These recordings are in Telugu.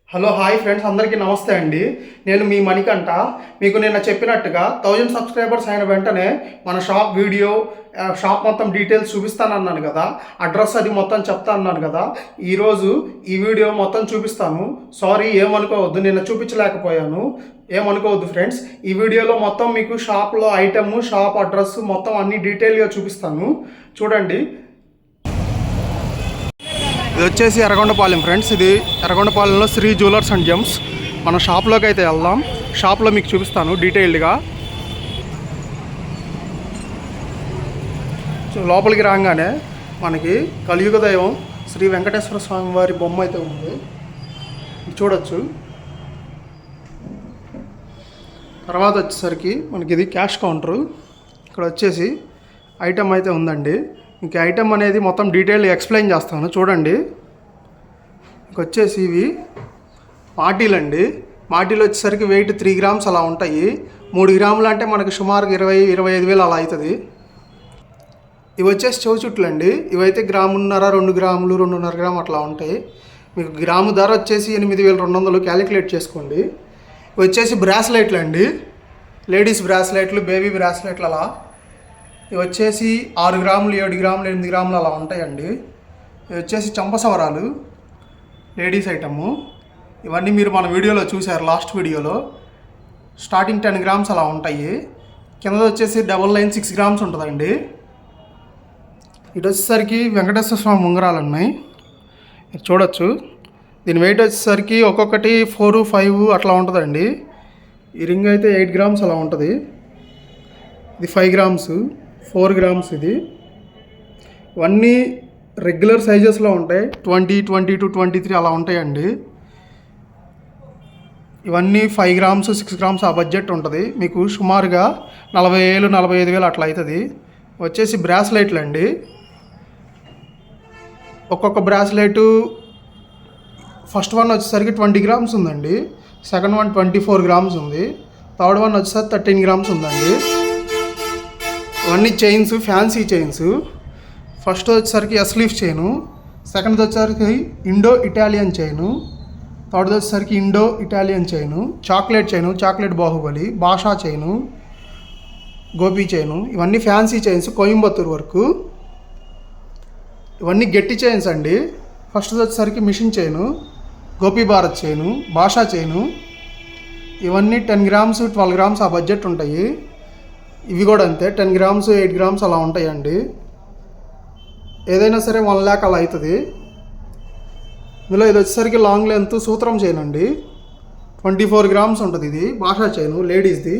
హలో హాయ్ ఫ్రెండ్స్, అందరికీ నమస్తే అండి. నేను మీ మణికంఠ. మీకు నిన్న చెప్పినట్టుగా 1000 సబ్స్క్రైబర్స్ అయిన వెంటనే మన షాప్ వీడియో, షాప్ మొత్తం డీటెయిల్స్ చూపిస్తానన్నాను కదా, అడ్రస్ అది మొత్తం చెప్తా అన్నాను కదా. ఈరోజు ఈ వీడియో మొత్తం చూపిస్తాను. సారీ, ఏమనుకోవద్దు, నిన్న చూపించలేకపోయాను, ఏమనుకోవద్దు ఫ్రెండ్స్. ఈ వీడియోలో మొత్తం మీకు షాప్లో ఐటమ్, షాప్ అడ్రస్ మొత్తం అన్ని డీటెయిల్గా చూపిస్తాను, చూడండి. ఇది వచ్చేసి ఎర్రగొండపాలెం ఫ్రెండ్స్. ఇది ఎర్రగొండపాలెంలో శ్రీ జ్యువెలర్స్ అండ్ జెమ్స్. మన షాప్లోకి అయితే వెళ్దాం. షాప్లో మీకు చూపిస్తాను డీటెయిల్డ్గా. లోపలికి రాగానే మనకి కలియుగ దైవం శ్రీ వెంకటేశ్వర స్వామి వారి బొమ్మ అయితే ఉంది, చూడొచ్చు. తర్వాత వచ్చేసరికి మనకి ఇది క్యాష్ కౌంటరు. ఇక్కడ వచ్చేసి ఐటమ్ అయితే ఉందండి. ఇంక ఐటమ్ అనేది మొత్తం డీటెయిల్ ఎక్స్ప్లెయిన్ చేస్తాను, చూడండి. ఇంకొచ్చేసి ఇవి మాటీలు అండి. మాటీలు వచ్చేసరికి వెయిట్ 3 గ్రామ్స్ అలా ఉంటాయి. 3 గ్రాములు అంటే మనకి సుమారుగా 20-25 వేలు అలా అవుతుంది. ఇవి వచ్చేసి చెవు చుట్లు అండి. ఇవైతే 1.5 గ్రాములు, 2 గ్రాములు, 2.5 గ్రాము అట్లా ఉంటాయి. మీకు గ్రాము ధర వచ్చేసి 8,200 క్యాలిక్యులేట్ చేసుకోండి. ఇవి వచ్చేసి బ్రాస్లెట్లు అండి, లేడీస్ బ్రాస్లెట్లు, బేబీ బ్రాస్లెట్లు అలా. ఇవి వచ్చేసి 6 గ్రాములు, 7 గ్రాములు, 8 గ్రాములు అలా ఉంటాయండి. ఇవి వచ్చేసి చంపసవరాలు, లేడీస్ ఐటము. ఇవన్నీ మీరు మన వీడియోలో చూశారు, లాస్ట్ వీడియోలో. స్టార్టింగ్ 10 గ్రామ్స్ అలా ఉంటాయి. కింద వచ్చేసి డబుల్ లైన్ 6 గ్రామ్స్ ఉంటుందండి. ఇటు వచ్చేసరికి వెంకటేశ్వర స్వామి ఉంగరాలు ఉన్నాయి, చూడొచ్చు. దీని వెయిట్ వచ్చేసరికి ఒక్కొక్కటి 4-5 అట్లా ఉంటుందండి. ఈ రింగ్ అయితే 8 గ్రామ్స్ అలా ఉంటుంది. ఇది 5 గ్రామ్స్, 4 గ్రామ్స్. ఇది ఇవన్నీ రెగ్యులర్ సైజెస్లో ఉంటాయి. 20, 22, 23 అలా ఉంటాయండి. ఇవన్నీ 5 గ్రామ్స్, 6 గ్రామ్స్ ఆ బడ్జెట్ ఉంటుంది. మీకు సుమారుగా 40,000, 45,000 అట్లా అవుతుంది. వచ్చేసి బ్రాస్లెట్లు అండి. ఒక్కొక్క బ్రాస్లెటు ఫస్ట్ వన్ వచ్చేసరికి 20 గ్రామ్స్ ఉందండి. సెకండ్ వన్ 24 గ్రామ్స్ ఉంది. థర్డ్ వన్ వచ్చేసరికి 13 గ్రామ్స్ ఉందండి. ఇవన్నీ చైన్స్, ఫ్యాన్సీ చైన్స్. ఫస్ట్ వచ్చేసరికి ఎస్లీఫ్ చైను, సెకండ్ వచ్చేసరికి ఇండో ఇటాలియన్ చైను, థర్డ్ వచ్చేసరికి Indo Italian chain, chocolate chain, chocolate Baahubali, Basha chain, Gopi chain. ఇవన్నీ ఫ్యాన్సీ చైన్స్, కోయంబత్తూర్ వరకు. ఇవన్నీ గట్టి చైన్స్ అండి. ఫస్ట్ వచ్చేసరికి machine chain, Gopi Bharat chain, Basha chain. ఇవన్నీ 10 గ్రామ్స్, 12 గ్రామ్స్ ఆ బడ్జెట్ ఉంటాయి. ఇవి కూడా అంతే, 10 గ్రామ్స్, 8 గ్రామ్స్ అలా ఉంటాయండి. ఏదైనా సరే 1 lakh అలా అవుతుంది. ఇందులో ఇది వచ్చేసరికి లాంగ్ లెంత్ సూత్రం చైన్ అండి, 24 గ్రామ్స్ ఉంటుంది. ఇది బాషా చైను, లేడీస్ది.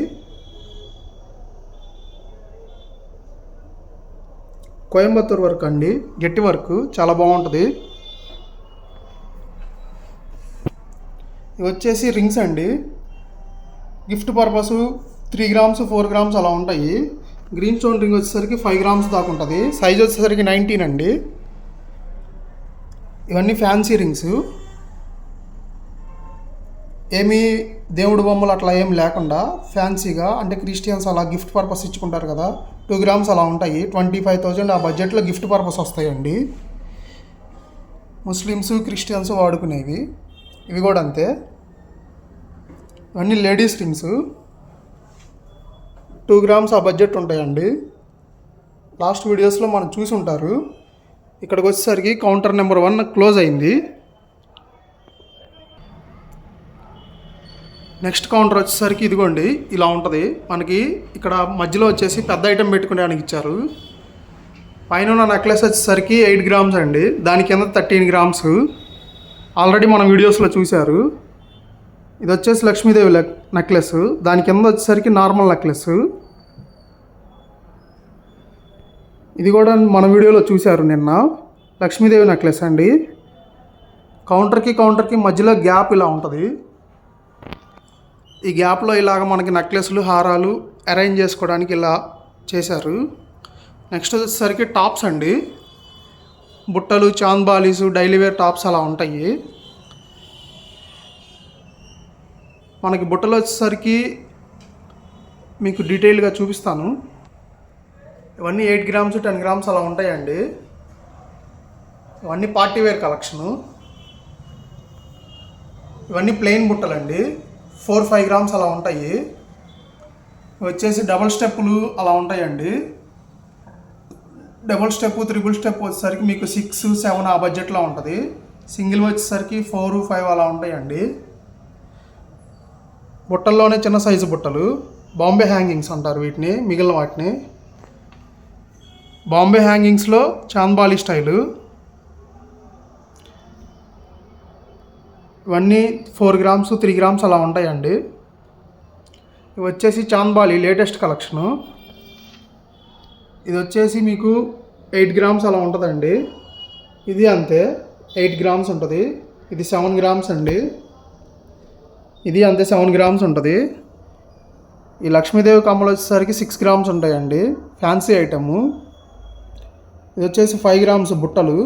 కోయంబత్తూర్ వర్క్ అండి, గట్టి వర్క్, చాలా బాగుంటుంది. ఇవి వచ్చేసి రింగ్స్ అండి, గిఫ్ట్ పర్పస్. 3 గ్రామ్స్, 4 గ్రామ్స్ అలా ఉంటాయి. గ్రీన్ స్టోన్ రింగ్ వచ్చేసరికి 5 గ్రామ్స్ దాకా ఉంటుంది. సైజ్ వచ్చేసరికి 19 అండి. ఇవన్నీ ఫ్యాన్సీ రింగ్స్, ఏమీ దేవుడు బొమ్మలు అట్లా ఏం లేకుండా ఫ్యాన్సీగా, అంటే క్రిస్టియన్స్ అలా గిఫ్ట్ పర్పస్ ఇచ్చుకుంటారు కదా, 2 గ్రామ్స్ అలా ఉంటాయి. 25,000 ఆ బడ్జెట్లో గిఫ్ట్ పర్పస్ వస్తాయండి. ముస్లిమ్స్, క్రిస్టియన్స్ వాడుకునేవి. ఇవి కూడా అంతే. ఇవన్నీ లేడీస్ రింగ్స్, 2 గ్రామ్స్ ఆ బడ్జెట్ ఉంటాయండి. లాస్ట్ వీడియోస్లో మనం చూసి ఉంటారు. ఇక్కడికి వచ్చేసరికి కౌంటర్ నెంబర్ 1 క్లోజ్ అయింది. నెక్స్ట్ కౌంటర్ వచ్చేసరికి ఇదిగోండి, ఇలా ఉంటుంది. మనకి ఇక్కడ మధ్యలో వచ్చేసి పెద్ద ఐటెం పెట్టుకునేదానికి ఇచ్చారు. పైన ఉన్న నెక్లెస్ వచ్చేసరికి 8 గ్రామ్స్ అండి, దాని కింద 13 గ్రామ్స్. ఆల్రెడీ మనం వీడియోస్లో చూశారు. ఇది వచ్చేసి లక్ష్మీదేవి నెక్లెస్, దాని కింద వచ్చేసరికి నార్మల్ నెక్లెస్. ఇది కూడా మన వీడియోలో చూశారు నిన్న, లక్ష్మీదేవి నెక్లెస్ అండి. కౌంటర్కి మధ్యలో గ్యాప్ ఇలా ఉంటుంది. ఈ గ్యాప్లో ఇలాగ మనకి నెక్లెస్లు, హారాలు అరేంజ్ చేసుకోవడానికి ఇలా చేశారు. నెక్స్ట్ వచ్చేసరికి టాప్స్ అండి, బుట్టలు, చాంద్బాలీసు, డైలీ వేర్ టాప్స్ అలా ఉంటాయి. మనకి బుట్టలు వచ్చేసరికి మీకు డీటెయిల్గా చూపిస్తాను. ఇవన్నీ 8 గ్రామ్స్, 10 గ్రామ్స్ అలా ఉంటాయండి. ఇవన్నీ పార్టీ వేర్ కలెక్షను. ఇవన్నీ ప్లెయిన్ బుట్టలండి, 4-5 గ్రామ్స్ అలా ఉంటాయి. వచ్చేసి డబుల్ స్టెప్పులు అలా ఉంటాయండి. డబుల్ స్టెప్, త్రిబుల్ స్టెప్ వచ్చేసరికి మీకు 6-7 ఆ బడ్జెట్లో ఉంటుంది. సింగిల్ వచ్చేసరికి 4-5 అలా ఉంటాయండి. బుట్టల్లోనే చిన్న సైజు బుట్టలు, బాంబే హ్యాంగింగ్స్ అంటారు వీటిని. మిగిలిన వాటిని బాంబే హ్యాంగింగ్స్లో చాంద్బాలి స్టైలు. ఇవన్నీ 4 గ్రామ్స్, 3 గ్రామ్స్ అలా ఉంటాయండి. ఇవి వచ్చేసి చాంద్బాలి లేటెస్ట్ కలెక్షను. ఇది వచ్చేసి మీకు 8 గ్రామ్స్ అలా ఉంటుందండి. ఇది అంతే 8 గ్రామ్స్ ఉంటుంది. ఇది 7 గ్రామ్స్ అండి. ఇది అంతే 7 గ్రామ్స్ ఉంటుంది. ఈ లక్ష్మీదేవి కమ్మలు వచ్చేసరికి 6 గ్రామ్స్ ఉంటాయండి, ఫ్యాన్సీ ఐటము. ఇది వచ్చేసి 5 గ్రామ్స్ బుట్టలు,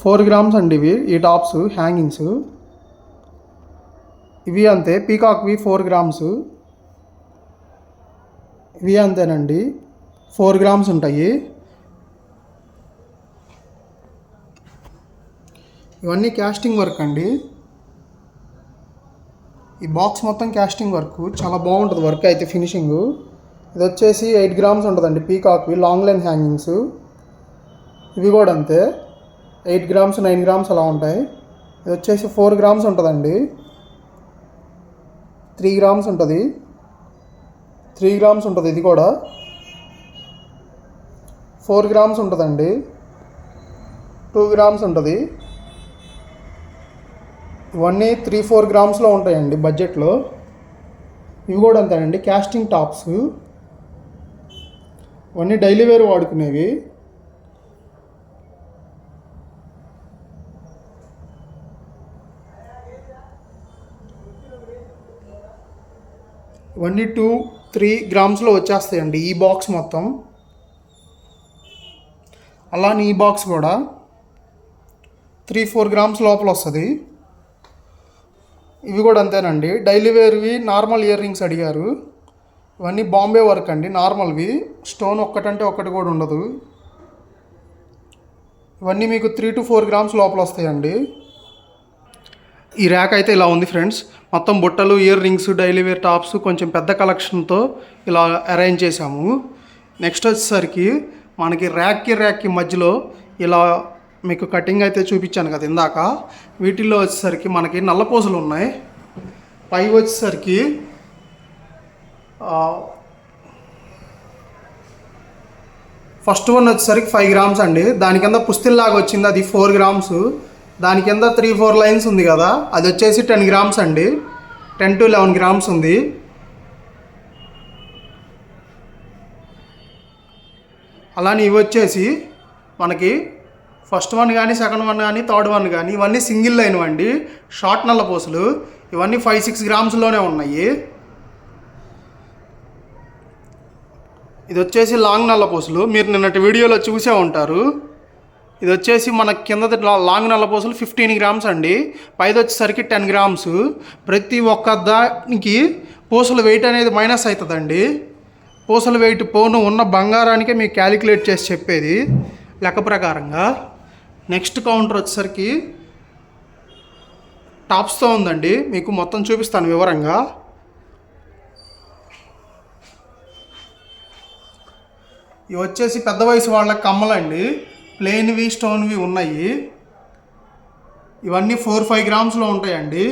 4 గ్రామ్స్ అండి ఇవి. ఈ టాప్స్ హ్యాంగింగ్స్ ఇవి అంతే. పీకాక్వి 4 గ్రామ్స్, ఇవి అంతేనండి, 4 గ్రామ్స్ ఉంటాయి. ఇవన్నీ క్యాస్టింగ్ వర్క్ అండి. ఈ బాక్స్ మొత్తం క్యాస్టింగ్ వర్క్, చాలా బాగుంటుంది వర్క్ అయితే ఫినిషింగ్. ఇది వచ్చేసి 8 గ్రామ్స్ ఉంటుందండి పీకాక్వి లాంగ్ లైన్ హ్యాంగింగ్స్. ఇవి కూడా అంతే 8 గ్రామ్స్, 9 గ్రామ్స్ అలా ఉంటాయి. ఇది వచ్చేసి 4 గ్రామ్స్ ఉంటుందండి. 3 గ్రామ్స్ ఉంటుంది, 3 గ్రామ్స్ ఉంటుంది. ఇది కూడా 4 గ్రామ్స్ ఉంటుందండి, 2 గ్రామ్స్ ఉంటుంది. ఇవన్నీ 3-4 గ్రామ్స్లో ఉంటాయండి బడ్జెట్లో. ఇవి కూడా అంతేనండి, క్యాస్టింగ్ టాప్స్. ఇవన్నీ డైలీ వేర్ వాడుకునేవి. ఇవన్నీ 2-3 గ్రామ్స్లో వచ్చేస్తాయండి ఈ బాక్స్ మొత్తం. అలానే ఈ బాక్స్ కూడా 3-4 గ్రామ్స్ లోపల వస్తుంది. ఇవి కూడా అంతేనండి, డైలీ వేర్వి నార్మల్ ఇయర్ రింగ్స్ అడిగారు. ఇవన్నీ బాంబే వర్క్ అండి, నార్మల్వి. స్టోన్ ఒక్కటంటే ఒక్కటి కూడా ఉండదు. ఇవన్నీ మీకు 3-4 గ్రామ్స్ లోపల వస్తాయండి. ఈ ర్యాక్ అయితే ఇలా ఉంది ఫ్రెండ్స్. మొత్తం బుట్టలు, earrings, daily wear tops, కొంచెం పెద్ద కలెక్షన్తో ఇలా అరేంజ్ చేశాము. నెక్స్ట్ వచ్చేసరికి మనకి ర్యాక్కి మధ్యలో ఇలా మీకు కటింగ్ అయితే చూపించాను కదా ఇందాక. వీటిల్లో వచ్చేసరికి మనకి నల్లపూసలు ఉన్నాయి. పై వచ్చేసరికి ఫస్ట్ వన్ వచ్చేసరికి 5 గ్రామ్స్ అండి. దాని కింద పుస్తిల్లాగా వచ్చింది, అది 4 గ్రామ్స్. దాని కింద 3-4 లైన్స్ ఉంది కదా, అది వచ్చేసి 10 గ్రామ్స్ అండి. 10-11 గ్రామ్స్ ఉంది. అలానే ఇవి వచ్చేసి మనకి ఫస్ట్ వన్ కానీ, సెకండ్ వన్ కానీ, థర్డ్ వన్ కానీ, ఇవన్నీ సింగిల్ లైన్ అండి, షార్ట్ నల్ల పూసలు. ఇవన్నీ 5-6 గ్రామ్స్లోనే ఉన్నాయి. ఇది వచ్చేసి లాంగ్ నల్ల పూసలు, మీరు నిన్నటి వీడియోలో చూసే ఉంటారు. ఇది వచ్చేసి మన కింద లాంగ్ నల్ల పూసలు 15 గ్రామ్స్ అండి. పైది వచ్చేసరికి 10 గ్రామ్స్. ప్రతి ఒక్క దానికి పూసల వెయిట్ అనేది మైనస్ అవుతుందండి. పూసల వెయిట్ పోను ఉన్న బంగారానికే మీకు క్యాలిక్యులేట్ చేసి చెప్పేది లెక్క ప్రకారంగా. నెక్స్ట్ కౌంటర్ వచ్చేసరికి టాప్స్తో ఉందండి, మీకు మొత్తం చూపిస్తాను వివరంగా. ఇవి వచ్చేసి పెద్ద వయసు వాళ్ళ కమ్మలండి, ప్లెయిన్వి, స్టోన్వి ఉన్నాయి. ఇవన్నీ 4-5 గ్రామ్స్లో ఉంటాయండి.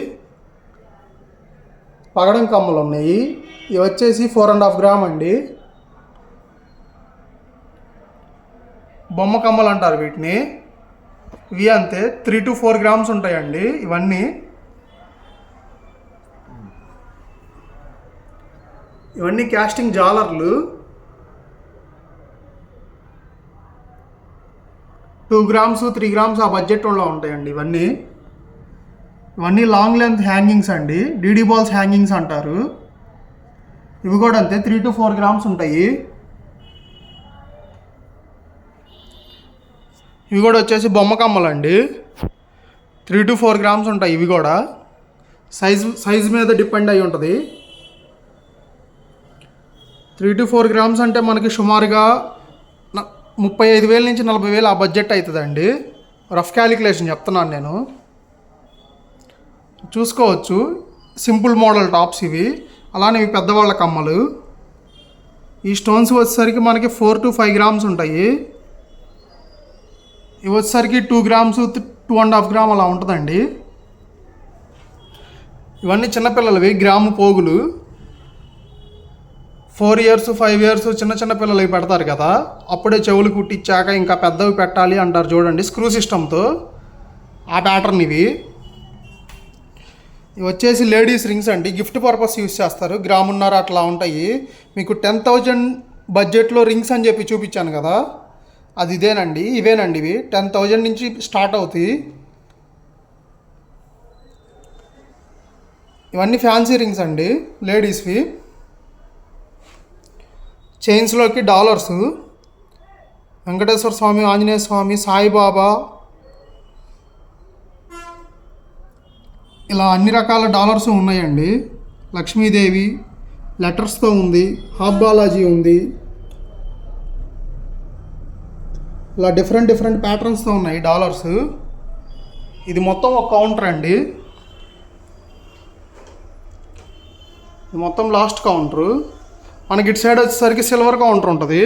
పగడం కమ్మలు ఉన్నాయి. ఇవి వచ్చేసి 4.5 గ్రామ్ అండి. బొమ్మ కమ్మలు అంటారు వీటిని. ఇవి అంతే 3-4 గ్రామ్స్ ఉంటాయండి. ఇవన్నీ క్యాస్టింగ్ జాలర్లు 2 గ్రామ్స్, 3 గ్రామ్స్ ఆ బడ్జెట్లో ఉంటాయండి. ఇవన్నీ లాంగ్ లెంత్ హ్యాంగింగ్స్ అండి, డీడీ బాల్స్ హ్యాంగింగ్స్ అంటారు. ఇవి కూడా అంతే 3-4 గ్రామ్స్ ఉంటాయి. ఇవి కూడా వచ్చేసి బొమ్మ కమ్మలండి, 3-4 గ్రామ్స్ ఉంటాయి. ఇవి కూడా సైజు మీద డిపెండ్ అయి ఉంటుంది. 3-4 గ్రామ్స్ అంటే మనకి సుమారుగా 35,000 నుంచి 40,000 ఆ బడ్జెట్ అవుతుందండి. రఫ్ క్యాలిక్యులేషన్ చెప్తున్నాను నేను. చూసుకోవచ్చు. సింపుల్ మోడల్ టాప్స్ ఇవి. అలానే ఇవి పెద్దవాళ్ళ కమ్మలు. ఈ స్టోన్స్ వచ్చేసరికి మనకి 4 to 5 గ్రామ్స్ ఉంటాయి. ఇవి వచ్చేసరికి 2 గ్రామ్స్ 2.5 గ్రామ్ అలా ఉంటుందండి. ఇవన్నీ చిన్నపిల్లలవి, గ్రాము పోగులు. 4 years 5 years చిన్న చిన్న పిల్లలకి పెడతారు కదా, అప్పుడే చెవులు కుట్టించాక ఇంకా పెద్దవి పెట్టాలి అంటారు చూడండి, స్క్రూ సిస్టంతో. ఆ ప్యాటర్న్ ఇవి. ఇవి వచ్చేసి లేడీస్ రింగ్స్ అండి. గిఫ్ట్ పర్పస్ యూస్ చేస్తారు. గ్రామున్నర అట్లా ఉంటాయి. మీకు 10,000 బడ్జెట్లో రింగ్స్ అని చెప్పి చూపించాను కదా, అది ఇదేనండి. ఇవేనండి ఇవి 10,000 నుంచి స్టార్ట్ అవుతాయి. ఇవన్నీ ఫ్యాన్సీ రింగ్స్ అండి, లేడీస్వి. చైన్స్లోకి డాలర్స్, వెంకటేశ్వర స్వామి, ఆంజనేయ స్వామి, సాయిబాబా, ఇలా అన్ని రకాల డాలర్స్ ఉన్నాయండి. లక్ష్మీదేవి లెటర్స్తో ఉంది, హాఫ్ బాలాజీ ఉంది. ఇలా డిఫరెంట్ ప్యాటర్న్స్తో ఉన్నాయి డాలర్స్. ఇది మొత్తం ఒక కౌంటర్ అండి. ఇది మొత్తం లాస్ట్ కౌంటరు. మనకి ఇటు సైడ్ వచ్చేసరికి సిల్వర్ కౌంటర్ ఉంటుంది.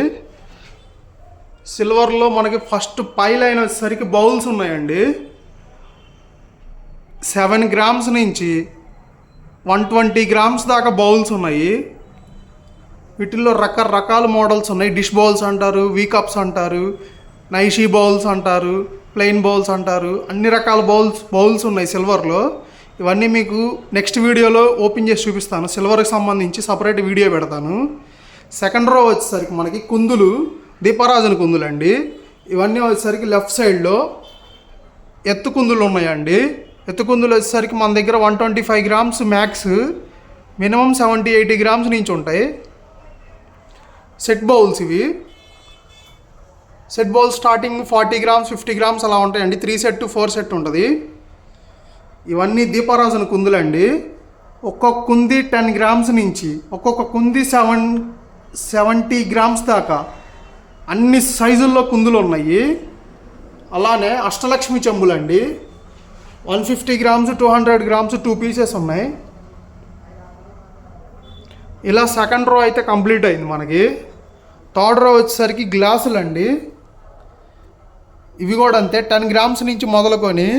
సిల్వర్లో మనకి ఫస్ట్ పై లైన్ వచ్చేసరికి బౌల్స్ ఉన్నాయండి. 7 గ్రామ్స్ నుంచి 120 గ్రామ్స్ దాకా బౌల్స్ ఉన్నాయి. వీటిల్లో రకరకాల మోడల్స్ ఉన్నాయి. డిష్ బౌల్స్ అంటారు, వీ కప్స్ అంటారు, నైషీ బౌల్స్ అంటారు, ప్లెయిన్ బౌల్స్ అంటారు. అన్ని రకాల బౌల్స్ ఉన్నాయి సిల్వర్లో. ఇవన్నీ మీకు నెక్స్ట్ వీడియోలో ఓపెన్ చేసి చూపిస్తాను. సిల్వర్కి సంబంధించి సపరేట్ వీడియో పెడతాను. సెకండ్ రో వచ్చేసరికి మనకి కుందులు, దీపారాజన కుందులు అండి. ఇవన్నీ వచ్చేసరికి లెఫ్ట్ సైడ్లో ఎత్తు కుందులు ఉన్నాయండి. ఎత్తు కుందులు వచ్చేసరికి మన దగ్గర 125 గ్రామ్స్ మ్యాక్స్, మినిమం 70-80 గ్రామ్స్ నుంచి ఉంటాయి. సెట్ బౌల్స్ ఇవి. Set bowls starting 40 grams 50 grams అలా ఉంటాయండి. 3 సెట్ 4 సెట్ ఉంటుంది. ఇవన్నీ దీపారాజన కుందులండి. ఒక్కొక్క కుంది 10 గ్రామ్స్ నుంచి ఒక్కొక్క కుంది 70 గ్రామ్స్ దాకా అన్ని సైజుల్లో కుందులు ఉన్నాయి. అలానే అష్టలక్ష్మి చెంబులండి. 150 గ్రామ్స్ 200 గ్రామ్స్ 2 పీసెస్ ఉన్నాయి. ఇలా సెకండ్ రో అయితే కంప్లీట్ అయింది మనకి. థర్డ్ రో వచ్చేసరికి గ్లాసులు అండి. ఇవి కూడా అంతే, 10 గ్రామ్స్ నుంచి మొదలుకొని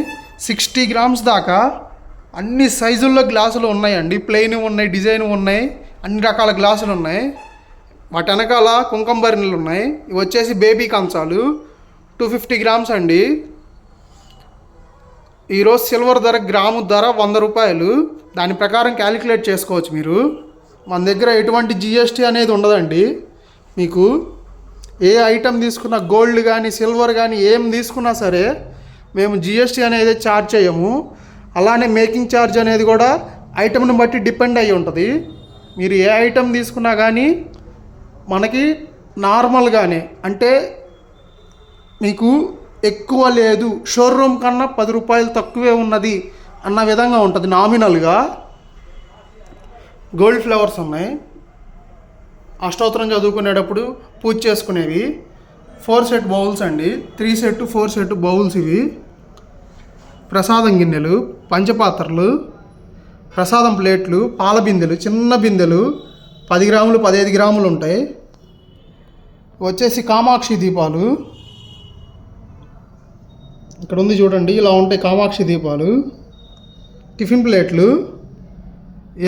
60 గ్రామ్స్ దాకా అన్ని సైజుల్లో గ్లాసులు ఉన్నాయండి. ప్లెయిన్ ఉన్నాయి, డిజైన్ ఉన్నాయి, అన్ని రకాల గ్లాసులు ఉన్నాయి. వాటి వెనకాల కుంకుమ బరిణెలు ఉన్నాయి. ఇవి వచ్చేసి బేబీ కంచాలు 250 గ్రామ్స్ అండి. ఈరోజు సిల్వర్ ధర, గ్రాము ధర 100 రూపాయలు. దాని ప్రకారం క్యాలిక్యులేట్ చేసుకోవచ్చు మీరు. మన దగ్గర ఎటువంటి జిఎస్టీ అనేది ఉండదండి. మీకు ఏ ఐటెం తీసుకున్నా, గోల్డ్ కానీ సిల్వర్ కానీ ఏం తీసుకున్నా సరే మేము జిఎస్టీ అనేది ఛార్జ్ చేయము. అలానే మేకింగ్ ఛార్జ్ అనేది కూడా ఐటెంని బట్టి డిపెండ్ అయ్యి ఉంటుంది. మీరు ఏ ఐటెం తీసుకున్నా కానీ మనకి నార్మల్గానే, అంటే మీకు ఎక్కువ లేదు, షోరూమ్ కన్నా 10 రూపాయలు తక్కువే ఉన్నది అన్న విధంగా ఉంటుంది నామినల్గా. గోల్డ్ ఫ్లవర్స్ ఉన్నాయి. అష్టోత్తరం చదువుకునేటప్పుడు పూజ చేసుకునేవి. 4 సెట్ బౌల్స్ అండి. 3 సెట్ 4 సెట్ బౌల్స్ ఇవి. ప్రసాదం గిన్నెలు, పంచపాత్రలు, ప్రసాదం ప్లేట్లు, పాల బిందెలు, చిన్న బిందెలు 10 గ్రాములు 15 గ్రాములు ఉంటాయి. వచ్చేసి కామాక్షి దీపాలు. ఇక్కడ ఉంది చూడండి, ఇలా ఉంటాయి కామాక్షి దీపాలు. టిఫిన్ ప్లేట్లు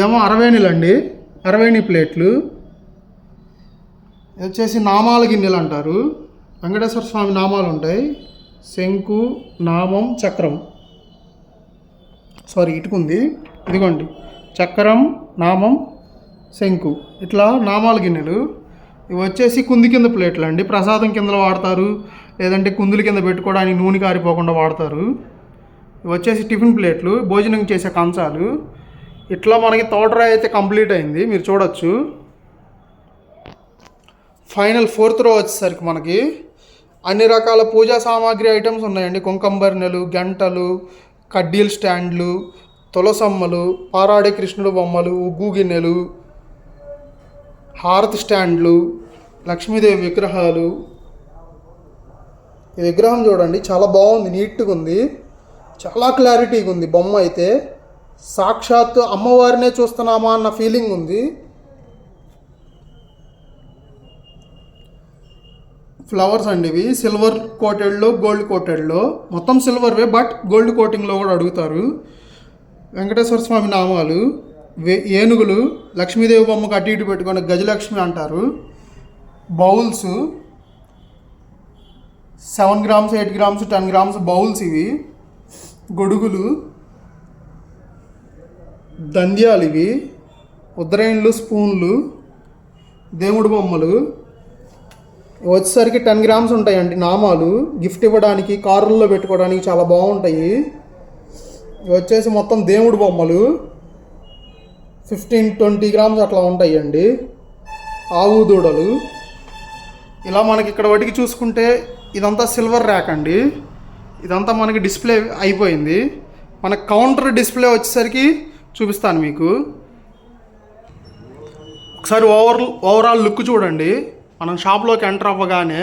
ఏమో 60 అండి, 60 ప్లేట్లు. వచ్చేసి నామాల గిన్నెలు అంటారు. వెంకటేశ్వర స్వామి నామాలు ఉంటాయి. శంకు, నామం, చక్రం. సారీ, ఇటుకుంది, ఇదిగోండి చక్రం, నామం, శంకు, ఇట్లా నామాల గిన్నెలు. ఇవి వచ్చేసి కుంది కింద ప్లేట్లు అండి. ప్రసాదం కిందలో వాడతారు, లేదంటే కుందుల కింద పెట్టుకోవడానికి నూనె కారిపోకుండా వాడతారు. ఇవి వచ్చేసి టిఫిన్ ప్లేట్లు, భోజనం చేసే కంచాలు. ఇట్లా మనకి తోటరాయి అయితే కంప్లీట్ అయింది, మీరు చూడొచ్చు. ఫైనల్ 4th రో వచ్చేసరికి మనకి అన్ని రకాల పూజా సామాగ్రి ఐటమ్స్ ఉన్నాయండి. కుంకుమ బరిణెలు, గంటలు, కడ్డీలు స్టాండ్లు, తులసమ్మలు, పారాడే కృష్ణుడు బొమ్మలు, ఉగ్గు గిన్నెలు, హారతి స్టాండ్లు, లక్ష్మీదేవి విగ్రహాలు. ఈ విగ్రహం చూడండి, చాలా బాగుంది, నీట్గా ఉంది, చాలా క్లారిటీగా ఉంది బొమ్మ అయితే. సాక్షాత్తు అమ్మవారినే చూస్తున్నామా అన్న ఫీలింగ్ ఉంది. ఫ్లవర్స్ అండి ఇవి సిల్వర్ కోటెడ్లో గోల్డ్ కోటెడ్లో, మొత్తం సిల్వర్వే బట్ గోల్డ్ కోటింగ్లో కూడా అడుగుతారు. వెంకటేశ్వర స్వామి నామాలు, ఏనుగులు, లక్ష్మీదేవి బొమ్మకు అటు ఇటు పెట్టుకొని గజలక్ష్మి అంటారు. Bowls 7 grams 8 grams 10 grams bowls ఇవి. గొడుగులు, దంద్యాలు ఇవి, ఉద్రైన్లు, స్పూన్లు, దేవుడు బొమ్మలు వచ్చేసరికి 10 గ్రామ్స్ ఉంటాయండి. నామాలు గిఫ్ట్ ఇవ్వడానికి, కారుల్లో పెట్టుకోవడానికి చాలా బాగుంటాయి. వచ్చేసి మొత్తం దేవుడు బొమ్మలు 15-20 గ్రామ్స్ అట్లా ఉంటాయండి. ఆవు దూడలు. ఇలా మనకి ఇక్కడ వాటికి చూసుకుంటే ఇదంతా సిల్వర్ ర్యాక్ అండి. ఇదంతా మనకి డిస్ప్లే అయిపోయింది. మన కౌంటర్ డిస్ప్లే వచ్చేసరికి చూపిస్తాను మీకు. ఒకసారి ఓవరాల్ లుక్ చూడండి. మనం షాప్లోకి ఎంటర్ అవ్వగానే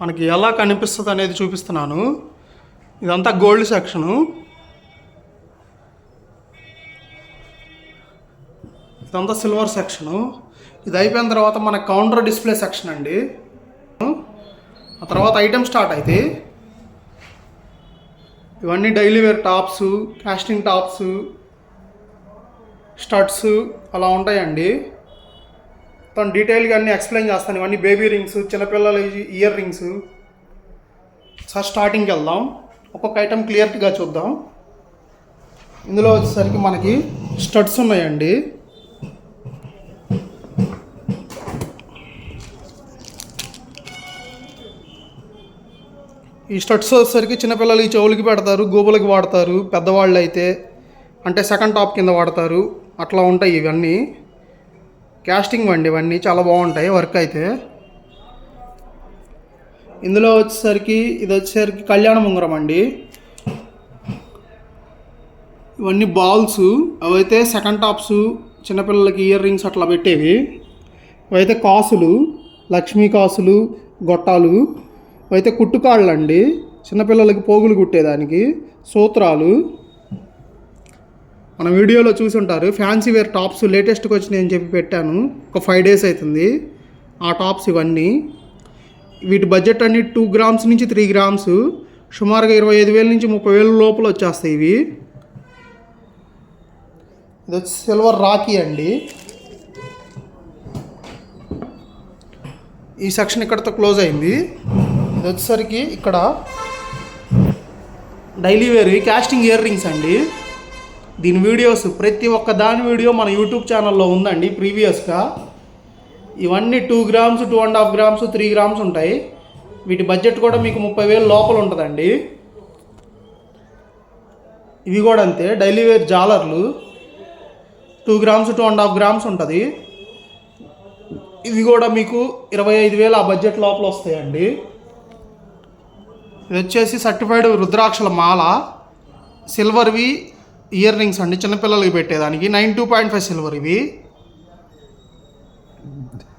మనకి ఎలా కనిపిస్తుంది అనేది చూపిస్తున్నాను. ఇదంతా గోల్డ్ సెక్షను. ఇదంతా సిల్వర్ సెక్షను. ఇది అయిపోయిన తర్వాత మన కౌంటర్ డిస్ప్లే సెక్షన్ అండి. ఆ తర్వాత ఐటమ్ స్టార్ట్ అయితే ఇవన్నీ daily wear tops, casting tops, studs అలా ఉంటాయండి. తను డీటెయిల్గా అన్నీ ఎక్స్ప్లెయిన్ చేస్తాను. ఇవన్నీ బేబీ రింగ్స్, చిన్నపిల్లల ఇయర్ రింగ్స్. సార్ స్టార్టింగ్కి వెళ్దాం, ఒక్కొక్క ఐటమ్ క్లియర్గా చూద్దాం. ఇందులో వచ్చేసరికి మనకి స్టడ్స్ ఉన్నాయండి. ఈ స్టడ్స్ వచ్చేసరికి చిన్నపిల్లలకి చెవులకి పెడతారు, గోపులకి వాడతారు. పెద్దవాళ్ళు అయితే అంటే సెకండ్ టాప్ కింద వాడతారు. అట్లా ఉంటాయి ఇవన్నీ. కాస్టింగ్ అండి ఇవన్నీ చాలా బాగుంటాయి వర్క్ అయితే. ఇందులో వచ్చేసరికి ఇది వచ్చేసరికి కళ్యాణ ఉంగరం అండి. ఇవన్నీ బాల్స్, అవైతే సెకండ్ టాప్స్, చిన్నపిల్లలకి ఇయర్ రింగ్స్ అట్లా పెట్టేవి. అవైతే కాసులు, లక్ష్మీ కాసులు, గొట్టాలు. అవైతే కుట్టుకాళ్ళు అండి, చిన్నపిల్లలకి పోగులు కుట్టేదానికి. సూత్రాలు మన వీడియోలో చూసి ఉంటారు. ఫ్యాన్సీ వేర్ టాప్స్ లేటెస్ట్గా వచ్చినాయి అని చెప్పి పెట్టాను. ఒక 5 days అవుతుంది ఆ టాప్స్ ఇవన్నీ. వీటి బడ్జెట్ అన్ని 2 గ్రామ్స్ నుంచి 3 గ్రామ్స్, సుమారుగా 25,000 నుంచి 30,000 లోపల వచ్చేస్తాయి ఇవి. ఇది వచ్చి సిల్వర్ రాఖీ అండి. ఈ సెక్షన్ ఇక్కడతో క్లోజ్ అయింది. ఇది వచ్చేసరికి ఇక్కడ daily wear casting earrings అండి. దీని వీడియోస్ ప్రతి ఒక్క దాని వీడియో మన యూట్యూబ్ ఛానల్లో ఉందండి ప్రీవియస్గా. ఇవన్నీ 2 గ్రామ్స్ 2.5 గ్రామ్స్ 3 గ్రామ్స్ ఉంటాయి. వీటి బడ్జెట్ కూడా మీకు 30,000 లోపల ఉంటుందండి. ఇవి కూడా అంతే, డైలీ వేర్ జాలర్లు 2 గ్రామ్స్ 2.5 గ్రామ్స్ ఉంటుంది. ఇవి కూడా మీకు 25,000 ఆ బడ్జెట్ లోపల వస్తాయండి. ఇది వచ్చేసి సర్టిఫైడ్ రుద్రాక్షల మాల, సిల్వర్వి ఇయర్ రింగ్స్ అండి, చిన్నపిల్లలకి పెట్టేదానికి. 92.5 సిల్వర్ ఇవి.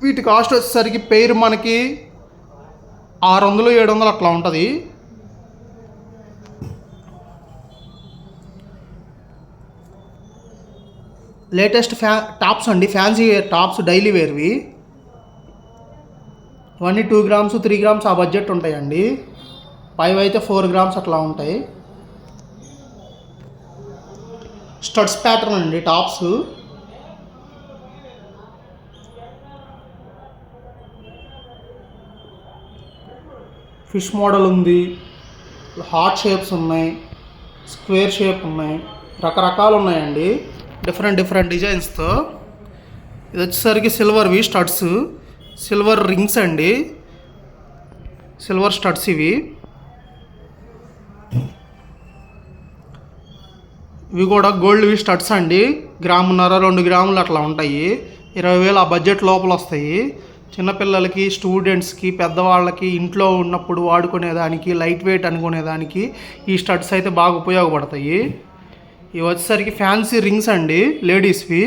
వీటి కాస్ట్ వచ్చేసరికి పెయిర్ మనకి 600-700 అట్లా ఉంటుంది. లేటెస్ట్ టాప్స్ అండి, ఫ్యాన్సీ వేర్ టాప్స్ డైలీ వేర్వి. ఇవన్నీ 2 గ్రామ్స్ 3 గ్రామ్స్ ఆ బడ్జెట్ ఉంటాయండి. 5 అయితే 4 గ్రామ్స్ అట్లా ఉంటాయి. స్టడ్స్ ప్యాటర్న్ అండి టాప్స్. ఫిష్ మోడల్ ఉంది, హార్ట్ షేప్స్ ఉన్నాయి, స్క్వేర్ షేప్ ఉన్నాయి, రకరకాలు ఉన్నాయండి డిఫరెంట్ డిజైన్స్తో. ఇది వచ్చేసరికి సిల్వర్వి స్టడ్స్, సిల్వర్ రింగ్స్ అండి, సిల్వర్ స్టడ్స్ ఇవి. ఇవి కూడా గోల్డ్వి స్టడ్స్ అండి. 1.5-2 గ్రాములు అట్లా ఉంటాయి. 20,000 ఆ బడ్జెట్ లోపల వస్తాయి. చిన్నపిల్లలకి, స్టూడెంట్స్కి, పెద్దవాళ్ళకి ఇంట్లో ఉన్నప్పుడు వాడుకునేదానికి, లైట్ వెయిట్ అనుకునేదానికి ఈ స్టడ్స్ అయితే బాగా ఉపయోగపడతాయి. ఇవి వచ్చేసరికి ఫ్యాన్సీ రింగ్స్ అండి లేడీస్వి.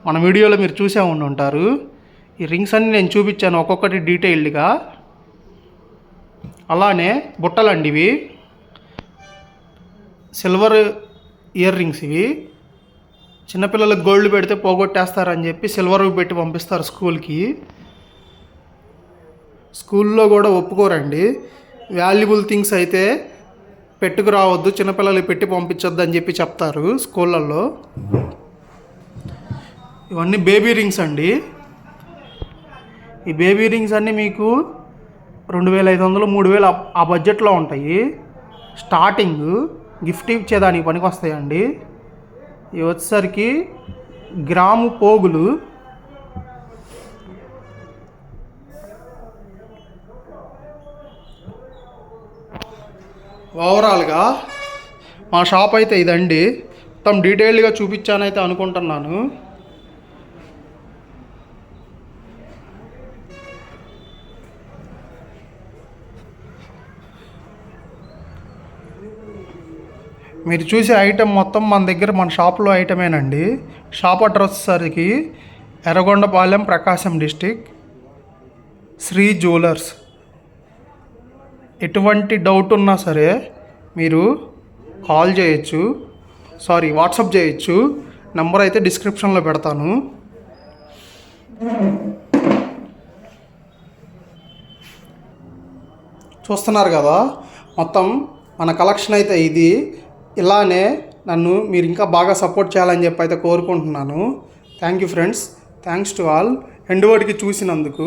మన వీడియోలో మీరు చూసే ఉంటారు. ఈ రింగ్స్ అన్నీ నేను చూపించాను ఒక్కొక్కటి డీటెయిల్డ్గా. అలానే బుట్టలండి ఇవి. సిల్వర్ ఇయర్ రింగ్స్ ఇవి. చిన్నపిల్లలకు గోల్డ్ పెడితే పోగొట్టేస్తారని చెప్పి సిల్వర్ పెట్టి పంపిస్తారు స్కూల్కి. స్కూల్లో కూడా ఒప్పుకోరండి. వాల్యుబుల్ థింగ్స్ అయితే పెట్టుకు రావద్దు, చిన్నపిల్లలు పెట్టి పంపించొద్దు అని చెప్పి చెప్తారు స్కూళ్ళల్లో. ఇవన్నీ బేబీ రింగ్స్ అండి. ఈ బేబీ రింగ్స్ అన్నీ మీకు 2500 3000 ఆ బడ్జెట్లో ఉంటాయి. స్టార్టింగ్ గిఫ్ట్ ఇచ్చేదానికి పనికి వస్తాయండి. ఇవి వచ్చేసరికి గ్రాము పోగులు. ఓవరాల్గా మా షాప్ అయితే ఇదండి. మొత్తం డీటెయిల్డ్గా చూపించానైతే అనుకుంటున్నాను. మీరు చూసే ఐటెం మొత్తం మన దగ్గర మన షాప్లో ఐటమేనండి. షాప్ అడ్రస్ సరికి ఎర్రగొండపాలెం, ప్రకాశం డిస్టిక్, శ్రీ జ్యువెలర్స్. ఎటువంటి డౌట్ ఉన్నా సరే మీరు కాల్ చేయొచ్చు, వాట్సాప్ చేయొచ్చు. నెంబర్ అయితే డిస్క్రిప్షన్లో పెడతాను. చూస్తున్నారు కదా, మొత్తం మన కలెక్షన్ అయితే ఇది. ఇలానే నన్ను మీరు ఇంకా బాగా సపోర్ట్ చేయాలని చెప్పి అయితే కోరుకుంటున్నాను. Thank you friends. Thanks to all. End వరకు చూసినందుకు.